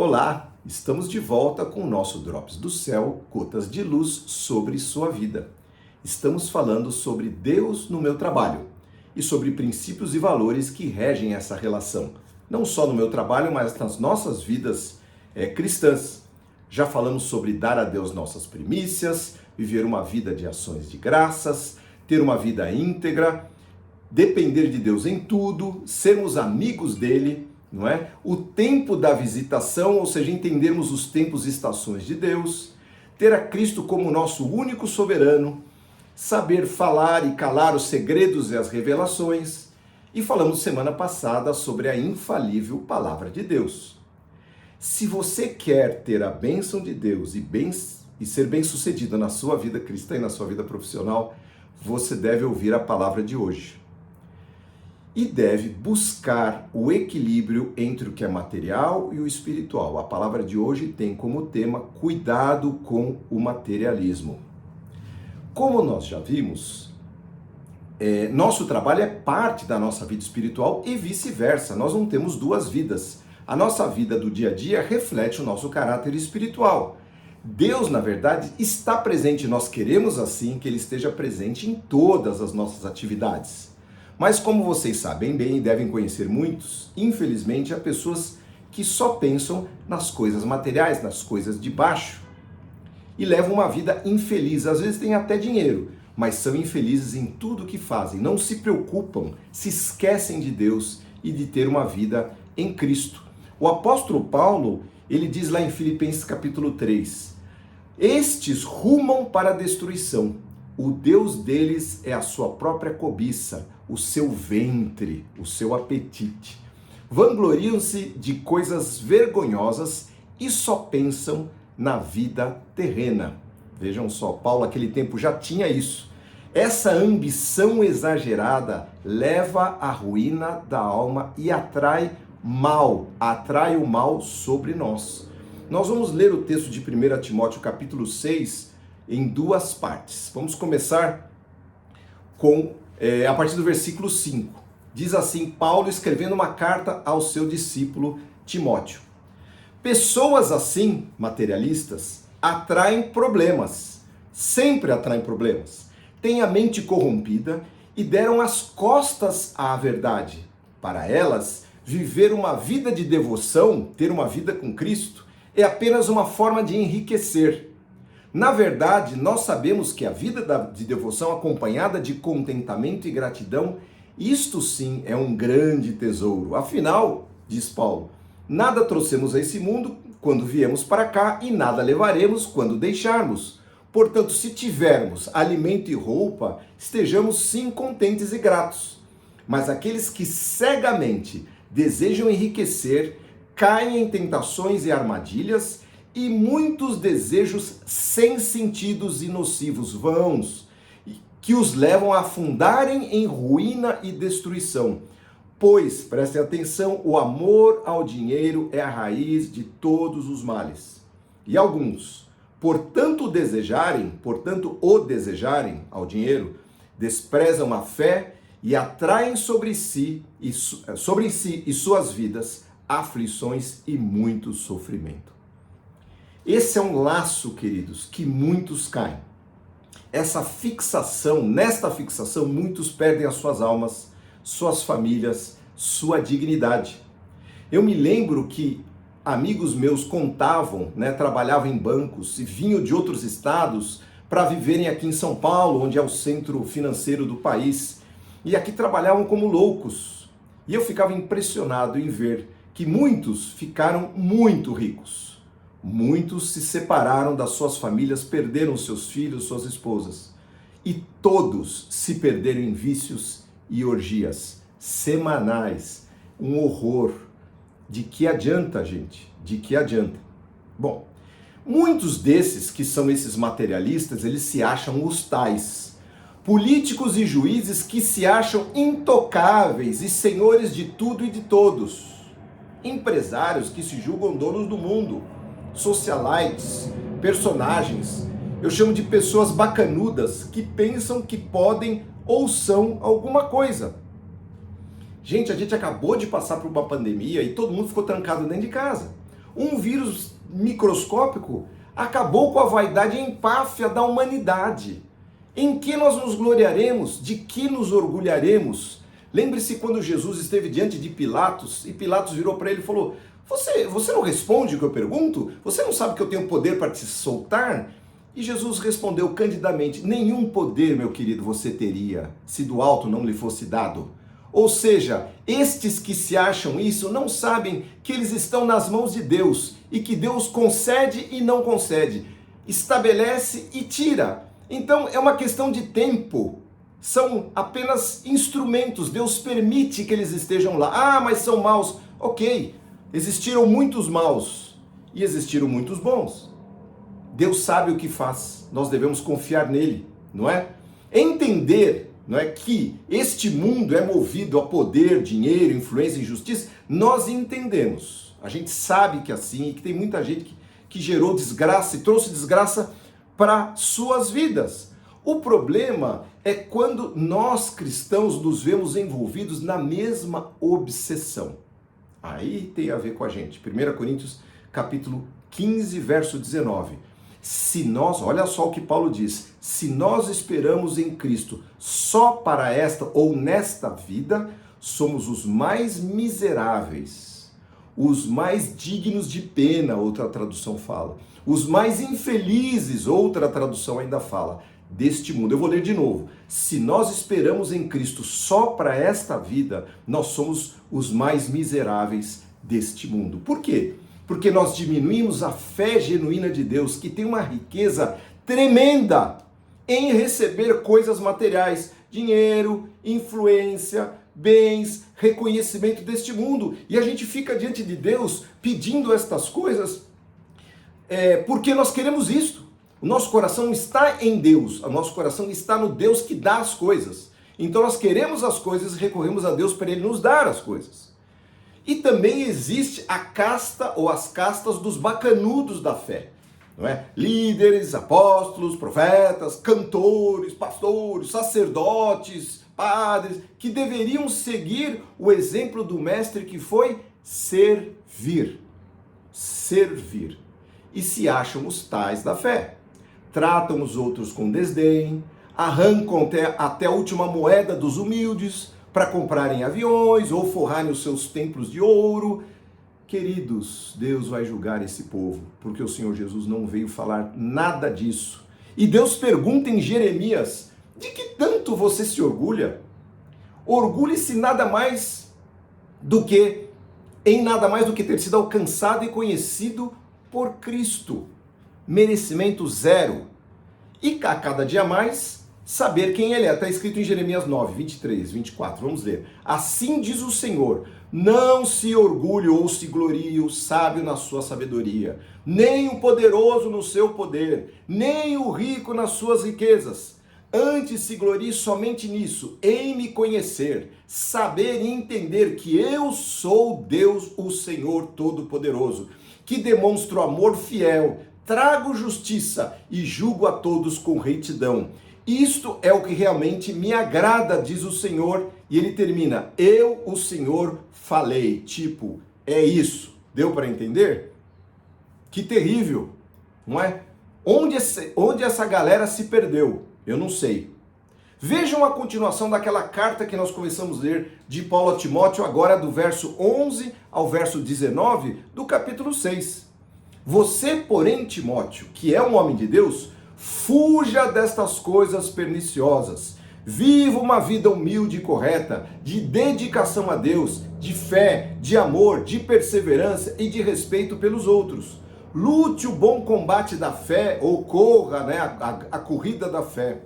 Olá, estamos de volta com o nosso Drops do Céu, gotas de luz sobre sua vida. Estamos falando sobre Deus no meu trabalho e sobre princípios e valores que regem essa relação, não só no meu trabalho, mas nas nossas vidas cristãs. Já falamos sobre dar a Deus nossas primícias, viver uma vida de ações de graças, ter uma vida íntegra, depender de Deus em tudo, sermos amigos dele, não é? O tempo da visitação, ou seja, entendermos os tempos e estações de Deus, ter a Cristo como nosso único soberano, saber falar e calar os segredos e as revelações, e falamos semana passada sobre a infalível palavra de Deus. Se você quer ter a bênção de Deus e ser bem-sucedido na sua vida cristã e na sua vida profissional, você deve ouvir a palavra de hoje. E deve buscar o equilíbrio entre o que é material e o espiritual. A palavra de hoje tem como tema cuidado com o materialismo. Como nós já vimos, nosso trabalho é parte da nossa vida espiritual e vice-versa. Nós não temos duas vidas. A nossa vida do dia a dia reflete o nosso caráter espiritual. Deus, na verdade, está presente. Nós queremos, assim, que Ele esteja presente em todas as nossas atividades. Mas como vocês sabem bem e devem conhecer muitos, infelizmente há pessoas que só pensam nas coisas materiais, nas coisas de baixo, e levam uma vida infeliz. Às vezes têm até dinheiro, mas são infelizes em tudo que fazem, não se preocupam, se esquecem de Deus e de ter uma vida em Cristo. O apóstolo Paulo, ele diz lá em Filipenses capítulo 3, estes rumam para a destruição. O Deus deles é a sua própria cobiça, o seu ventre, o seu apetite. Vangloriam-se de coisas vergonhosas e só pensam na vida terrena. Vejam só, Paulo naquele tempo já tinha isso. Essa ambição exagerada leva à ruína da alma e atrai o mal sobre nós. Nós vamos ler o texto de 1 Timóteo capítulo 6 em duas partes. Vamos começar a partir do versículo 5. Diz assim, Paulo escrevendo uma carta ao seu discípulo Timóteo. Pessoas assim, materialistas, atraem problemas, sempre atraem problemas. Têm a mente corrompida e deram as costas à verdade. Para elas, viver uma vida de devoção, ter uma vida com Cristo, é apenas uma forma de enriquecer. Na verdade, nós sabemos que a vida de devoção acompanhada de contentamento e gratidão, isto sim é um grande tesouro. Afinal, diz Paulo, nada trouxemos a esse mundo quando viemos para cá e nada levaremos quando deixarmos. Portanto, se tivermos alimento e roupa, estejamos sim contentes e gratos. Mas aqueles que cegamente desejam enriquecer, caem em tentações e armadilhas e muitos desejos sem sentidos e nocivos vãos, que os levam a afundarem em ruína e destruição. Pois, prestem atenção, o amor ao dinheiro é a raiz de todos os males. E alguns, portanto o desejarem ao dinheiro, desprezam a fé e atraem sobre si e suas vidas aflições e muito sofrimento. Esse é um laço, queridos, que muitos caem. Nesta fixação, muitos perdem as suas almas, suas famílias, sua dignidade. Eu me lembro que amigos meus contavam, trabalhavam em bancos e vinham de outros estados para viverem aqui em São Paulo, onde é o centro financeiro do país. E aqui trabalhavam como loucos. E eu ficava impressionado em ver que muitos ficaram muito ricos. Muitos se separaram das suas famílias, perderam seus filhos, suas esposas. E todos se perderam em vícios e orgias semanais. Um horror. De que adianta, gente? De que adianta? Bom, muitos desses que são esses materialistas, eles se acham os tais. Políticos e juízes que se acham intocáveis e senhores de tudo e de todos. Empresários que se julgam donos do mundo. Socialites, personagens, eu chamo de pessoas bacanudas que pensam que podem ou são alguma coisa. Gente, a gente acabou de passar por uma pandemia e todo mundo ficou trancado dentro de casa. um vírus microscópico, acabou com a vaidade e empáfia da humanidade. Em que nós nos gloriaremos? De que nos orgulharemos? Lembre-se quando Jesus esteve diante de Pilatos, e Pilatos virou para ele e falou: você não responde o que eu pergunto? Você não sabe que eu tenho poder para te soltar? E Jesus respondeu candidamente: nenhum poder, meu querido, você teria, se do alto não lhe fosse dado. Ou seja, estes que se acham isso não sabem que eles estão nas mãos de Deus e que Deus concede e não concede, estabelece e tira. Então é uma questão de tempo, são apenas instrumentos, Deus permite que eles estejam lá. Ah, mas são maus. Ok, existiram muitos maus e existiram muitos bons. Deus sabe o que faz, nós devemos confiar nele, não é? Entender, não é, que este mundo é movido a poder, dinheiro, influência e injustiça, nós entendemos. A gente sabe que é assim, e que tem muita gente que gerou desgraça e trouxe desgraça para suas vidas. O problema é quando nós cristãos nos vemos envolvidos na mesma obsessão. Aí tem a ver com a gente. 1 Coríntios capítulo 15, verso 19. Se nós, olha só o que Paulo diz, se nós esperamos em Cristo só para esta ou nesta vida, somos os mais miseráveis, os mais dignos de pena, outra tradução fala, os mais infelizes, outra tradução ainda fala, deste mundo. Eu vou ler de novo. Se nós esperamos em Cristo só para esta vida, nós somos os mais miseráveis deste mundo. Por quê? Porque nós diminuímos a fé genuína de Deus, que tem uma riqueza tremenda em receber coisas materiais, dinheiro, influência, bens, reconhecimento deste mundo. E a gente fica diante de Deus pedindo estas coisas porque nós queremos isto. O nosso coração está em Deus, o nosso coração está no Deus que dá as coisas. Então nós queremos as coisas e recorremos a Deus para Ele nos dar as coisas. E também existe a casta ou as castas dos bacanudos da fé, não é? Líderes, apóstolos, profetas, cantores, pastores, sacerdotes, padres, que deveriam seguir o exemplo do mestre que foi servir. Servir. E se acham os tais da fé. Tratam os outros com desdém, arrancam até a última moeda dos humildes, para comprarem aviões ou forrarem os seus templos de ouro. Queridos, Deus vai julgar esse povo, porque o Senhor Jesus não veio falar nada disso. E Deus pergunta em Jeremias: de que tanto você se orgulha? Orgulhe-se em nada mais do que ter sido alcançado e conhecido por Cristo. Merecimento zero. E a cada dia mais saber quem ele é. Está escrito em Jeremias 9, 23, 24. Vamos ler. Assim diz o Senhor: não se orgulhe ou se glorie o sábio na sua sabedoria, nem o poderoso no seu poder, nem o rico nas suas riquezas. Antes se glorie somente nisso, em me conhecer, saber e entender que eu sou Deus, o Senhor Todo-Poderoso, que demonstro amor fiel, trago justiça e julgo a todos com retidão. Isto é o que realmente me agrada, diz o Senhor. E ele termina: eu, o Senhor, falei. Tipo, é isso. Deu para entender? Que terrível, não é? Onde essa galera se perdeu? Eu não sei. Vejam a continuação daquela carta que nós começamos a ler de Paulo a Timóteo, agora do verso 11 ao verso 19 do capítulo 6. Você, porém, Timóteo, que é um homem de Deus, fuja destas coisas perniciosas. Viva uma vida humilde e correta, de dedicação a Deus, de fé, de amor, de perseverança e de respeito pelos outros. Lute o bom combate da fé, ou corra, a corrida da fé.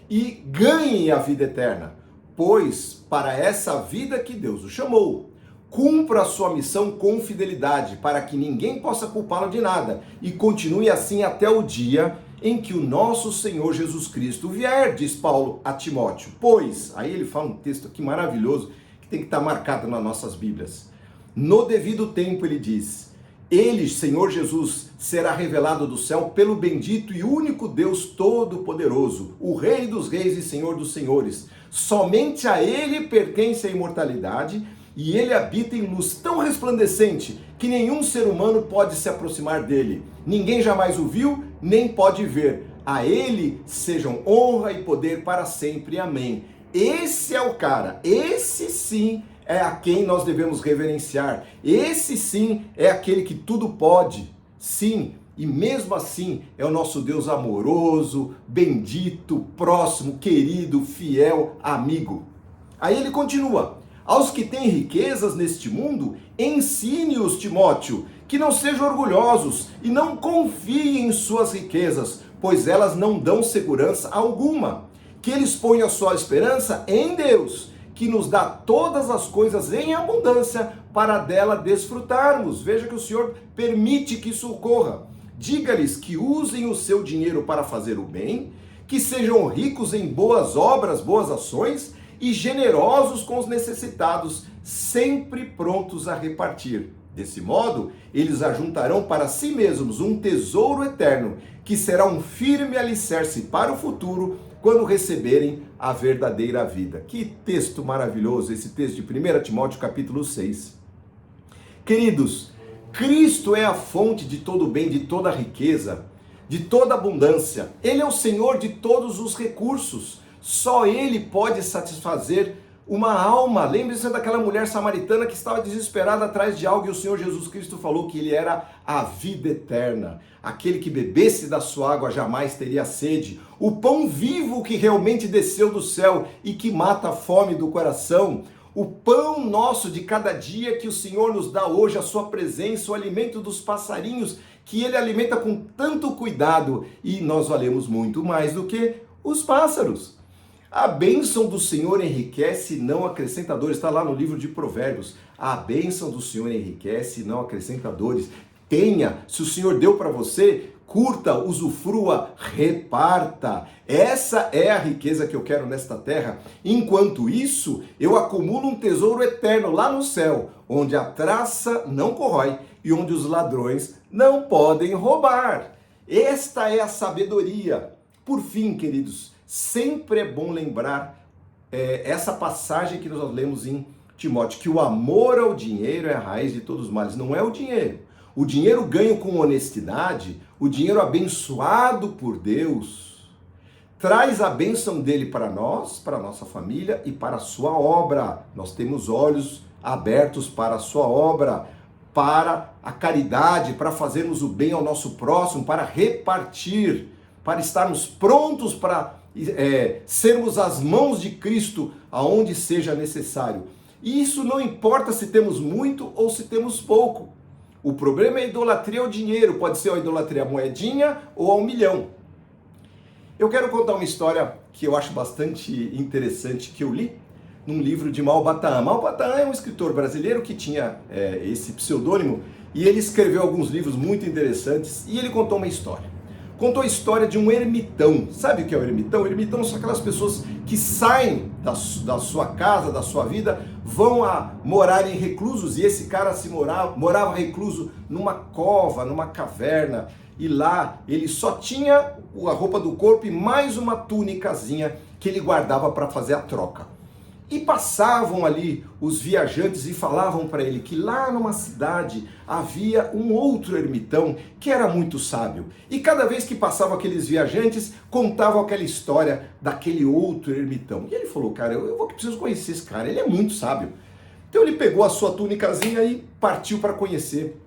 E ganhe a vida eterna, pois para essa vida que Deus o chamou. Cumpra a sua missão com fidelidade, para que ninguém possa culpá-lo de nada, e continue assim até o dia em que o nosso Senhor Jesus Cristo vier, diz Paulo a Timóteo. Pois, aí ele fala um texto aqui maravilhoso, que tem que estar marcado nas nossas Bíblias. No devido tempo ele diz: ele, Senhor Jesus, será revelado do céu pelo bendito e único Deus Todo-Poderoso, o Rei dos Reis e Senhor dos Senhores. Somente a ele pertence a imortalidade, e ele habita em luz tão resplandecente que nenhum ser humano pode se aproximar dele. Ninguém jamais o viu, nem pode ver. A ele sejam honra e poder para sempre. Amém. Esse é o cara, esse sim é a quem nós devemos reverenciar. Esse sim é aquele que tudo pode. Sim, e mesmo assim é o nosso Deus amoroso, bendito, próximo, querido, fiel, amigo. Aí ele continua: aos que têm riquezas neste mundo, ensine-os, Timóteo, que não sejam orgulhosos e não confiem em suas riquezas, pois elas não dão segurança alguma. Que eles ponham a sua esperança em Deus, que nos dá todas as coisas em abundância para dela desfrutarmos. Veja que o Senhor permite que isso ocorra. Diga-lhes que usem o seu dinheiro para fazer o bem, que sejam ricos em boas obras, boas ações e generosos com os necessitados, sempre prontos a repartir. Desse modo, eles ajuntarão para si mesmos um tesouro eterno, que será um firme alicerce para o futuro, quando receberem a verdadeira vida. Que texto maravilhoso esse texto de 1 Timóteo capítulo 6. Queridos, Cristo é a fonte de todo bem, de toda riqueza, de toda abundância. Ele é o Senhor de todos os recursos. Só Ele pode satisfazer uma alma. Lembre-se daquela mulher samaritana que estava desesperada atrás de algo e o Senhor Jesus Cristo falou que Ele era a vida eterna. Aquele que bebesse da sua água jamais teria sede. O pão vivo que realmente desceu do céu e que mata a fome do coração. O pão nosso de cada dia que o Senhor nos dá hoje, a sua presença, o alimento dos passarinhos que Ele alimenta com tanto cuidado, e nós valemos muito mais do que os pássaros. A bênção do Senhor enriquece e não acrescenta dores. Está lá no livro de Provérbios. A bênção do Senhor enriquece e não acrescenta dores. Tenha, se o Senhor deu para você, curta, usufrua, reparta. Essa é a riqueza que eu quero nesta terra. Enquanto isso, eu acumulo um tesouro eterno lá no céu, onde a traça não corrói e onde os ladrões não podem roubar. Esta é a sabedoria. Por fim, queridos, sempre é bom lembrar essa passagem que nós lemos em Timóteo, que o amor ao dinheiro é a raiz de todos os males. Não é o dinheiro. O dinheiro ganho com honestidade, o dinheiro abençoado por Deus, traz a bênção dele para nós, para a nossa família e para a sua obra. Nós temos olhos abertos para a sua obra, para a caridade, para fazermos o bem ao nosso próximo, para repartir, para estarmos prontos para sermos as mãos de Cristo aonde seja necessário. E isso não importa se temos muito ou se temos pouco. O problema é a idolatria ao dinheiro, pode ser a idolatria à moedinha ou ao milhão. Eu quero contar uma história que eu acho bastante interessante, que eu li num livro de Malbataan. Malbataan é um escritor brasileiro que tinha esse pseudônimo e ele escreveu alguns livros muito interessantes e ele contou uma história. Contou a história de um ermitão. Sabe o que é o ermitão? O ermitão são aquelas pessoas que saem da sua casa, da sua vida, vão a morar em reclusos, e esse cara morava recluso numa cova, numa caverna, e lá ele só tinha a roupa do corpo e mais uma tunicazinha que ele guardava para fazer a troca. E passavam ali os viajantes e falavam para ele que lá numa cidade havia um outro ermitão que era muito sábio. E cada vez que passavam aqueles viajantes, contavam aquela história daquele outro ermitão. E ele falou, cara, eu preciso conhecer esse cara, ele é muito sábio. Então ele pegou a sua tunicazinha e partiu para conhecer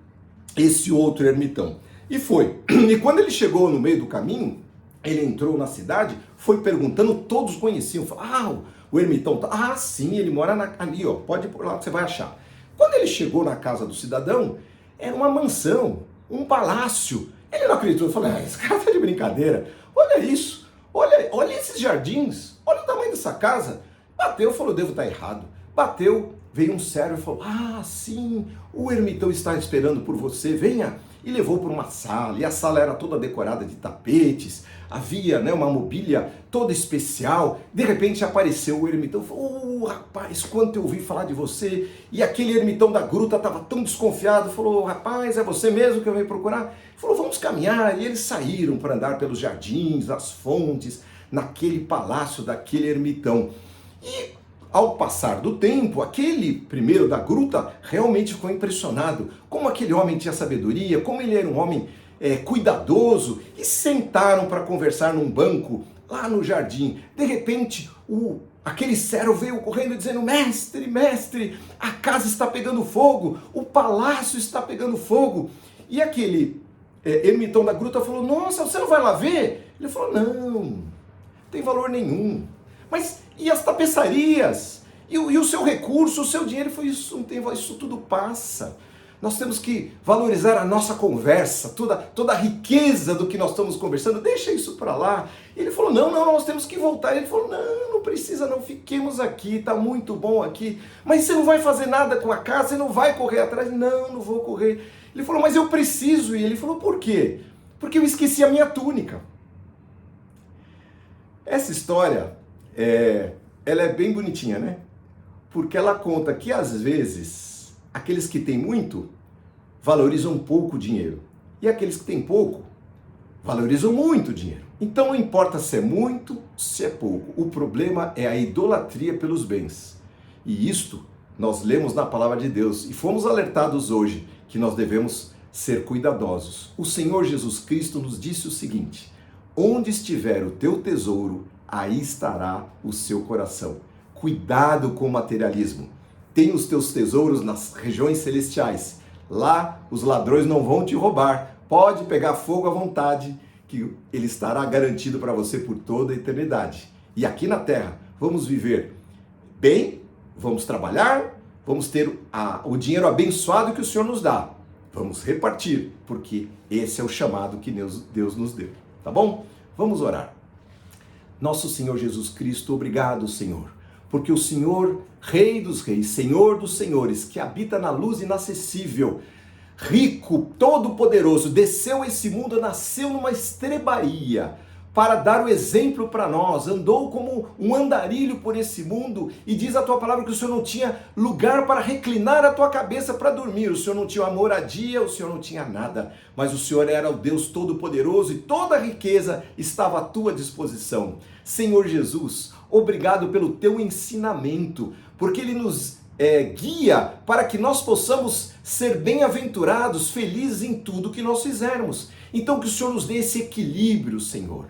esse outro ermitão. E foi. E quando ele chegou no meio do caminho, ele entrou na cidade, foi perguntando, todos conheciam, falaram, o ermitão, sim, ele mora ali, ó, pode ir por lá que você vai achar. Quando ele chegou na casa do cidadão, era uma mansão, um palácio. Ele não acreditou, falou, esse cara tá de brincadeira, olha isso, olha esses jardins, olha o tamanho dessa casa. Bateu, falou, devo estar errado. Bateu, veio um servo e falou, sim, o ermitão está esperando por você, venha. E levou para uma sala, e a sala era toda decorada de tapetes, havia uma mobília toda especial. De repente apareceu o ermitão, falou, rapaz, quanto eu ouvi falar de você. E aquele ermitão da gruta estava tão desconfiado, falou, rapaz, é você mesmo que eu venho procurar? Falou, vamos caminhar. E eles saíram para andar pelos jardins, as fontes, naquele palácio daquele ermitão. E ao passar do tempo, aquele primeiro da gruta realmente ficou impressionado. Como aquele homem tinha sabedoria, como ele era um homem cuidadoso. E sentaram para conversar num banco lá no jardim. De repente, aquele servo veio correndo dizendo: mestre, mestre, a casa está pegando fogo, o palácio está pegando fogo. E aquele ermitão da gruta falou: nossa, você não vai lá ver? Ele falou: não tem valor nenhum. Mas e as tapeçarias? E o seu recurso, o seu dinheiro? Ele falou: isso não tem valor, isso tudo passa. Nós temos que valorizar a nossa conversa, toda a riqueza do que nós estamos conversando, deixa isso para lá. E ele falou: não, nós temos que voltar. Ele falou: não precisa não, fiquemos aqui, está muito bom aqui. Mas você não vai fazer nada com a casa, você não vai correr atrás? Não vou correr. Ele falou: mas eu preciso. E ele falou: por quê? Porque eu esqueci a minha túnica. Essa história, ela é bem bonitinha, né? Porque ela conta que às vezes aqueles que têm muito valorizam pouco o dinheiro. E aqueles que têm pouco valorizam muito o dinheiro. Então não importa se é muito, se é pouco. O problema é a idolatria pelos bens. E isto nós lemos na palavra de Deus e fomos alertados hoje que nós devemos ser cuidadosos. O Senhor Jesus Cristo nos disse o seguinte: onde estiver o teu tesouro, aí estará o seu coração. Cuidado com o materialismo. Tenha os teus tesouros nas regiões celestiais. Lá os ladrões não vão te roubar. Pode pegar fogo à vontade, que ele estará garantido para você por toda a eternidade. E aqui na terra, vamos viver bem, vamos trabalhar, vamos ter o dinheiro abençoado que o Senhor nos dá. Vamos repartir, porque esse é o chamado que Deus nos deu. Tá bom? Vamos orar. Nosso Senhor Jesus Cristo, obrigado, Senhor, porque o Senhor, Rei dos Reis, Senhor dos Senhores, que habita na luz inacessível, rico, todo-poderoso, desceu a esse mundo, nasceu numa estrebaria para dar o exemplo para nós, andou como um andarilho por esse mundo e diz a tua palavra que o Senhor não tinha lugar para reclinar a tua cabeça para dormir, o Senhor não tinha uma moradia, o Senhor não tinha nada, mas o Senhor era o Deus todo-poderoso e toda a riqueza estava à tua disposição. Senhor Jesus, obrigado pelo teu ensinamento, porque ele nos guia para que nós possamos ser bem-aventurados, felizes em tudo que nós fizermos. Então que o Senhor nos dê esse equilíbrio, Senhor,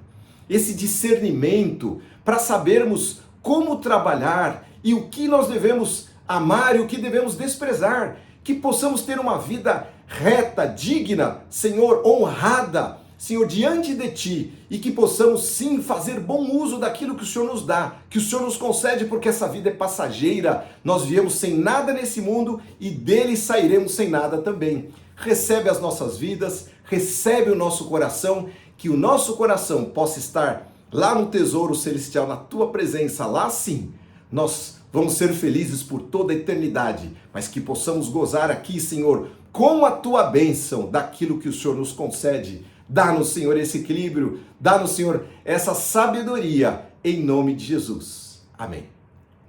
esse discernimento para sabermos como trabalhar e o que nós devemos amar e o que devemos desprezar, que possamos ter uma vida reta, digna, Senhor, honrada, Senhor, diante de Ti, e que possamos sim fazer bom uso daquilo que o Senhor nos dá, que o Senhor nos concede, porque essa vida é passageira, nós viemos sem nada nesse mundo e dele sairemos sem nada também. Recebe as nossas vidas, recebe o nosso coração, que o nosso coração possa estar lá no tesouro celestial, na Tua presença, lá sim, nós vamos ser felizes por toda a eternidade, mas que possamos gozar aqui, Senhor, com a Tua bênção daquilo que o Senhor nos concede. Dá-nos, Senhor, esse equilíbrio, dá-nos, Senhor, essa sabedoria, em nome de Jesus. Amém.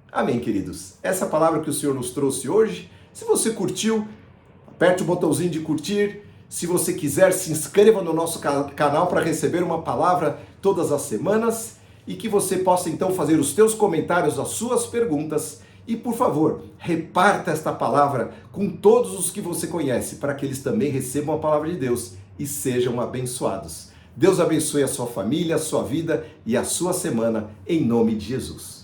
Amém, queridos. Essa palavra que o Senhor nos trouxe hoje, se você curtiu, aperte o botãozinho de curtir. Se você quiser, se inscreva no nosso canal para receber uma palavra todas as semanas e que você possa então fazer os teus comentários, as suas perguntas e, por favor, reparta esta palavra com todos os que você conhece para que eles também recebam a palavra de Deus e sejam abençoados. Deus abençoe a sua família, a sua vida e a sua semana em nome de Jesus.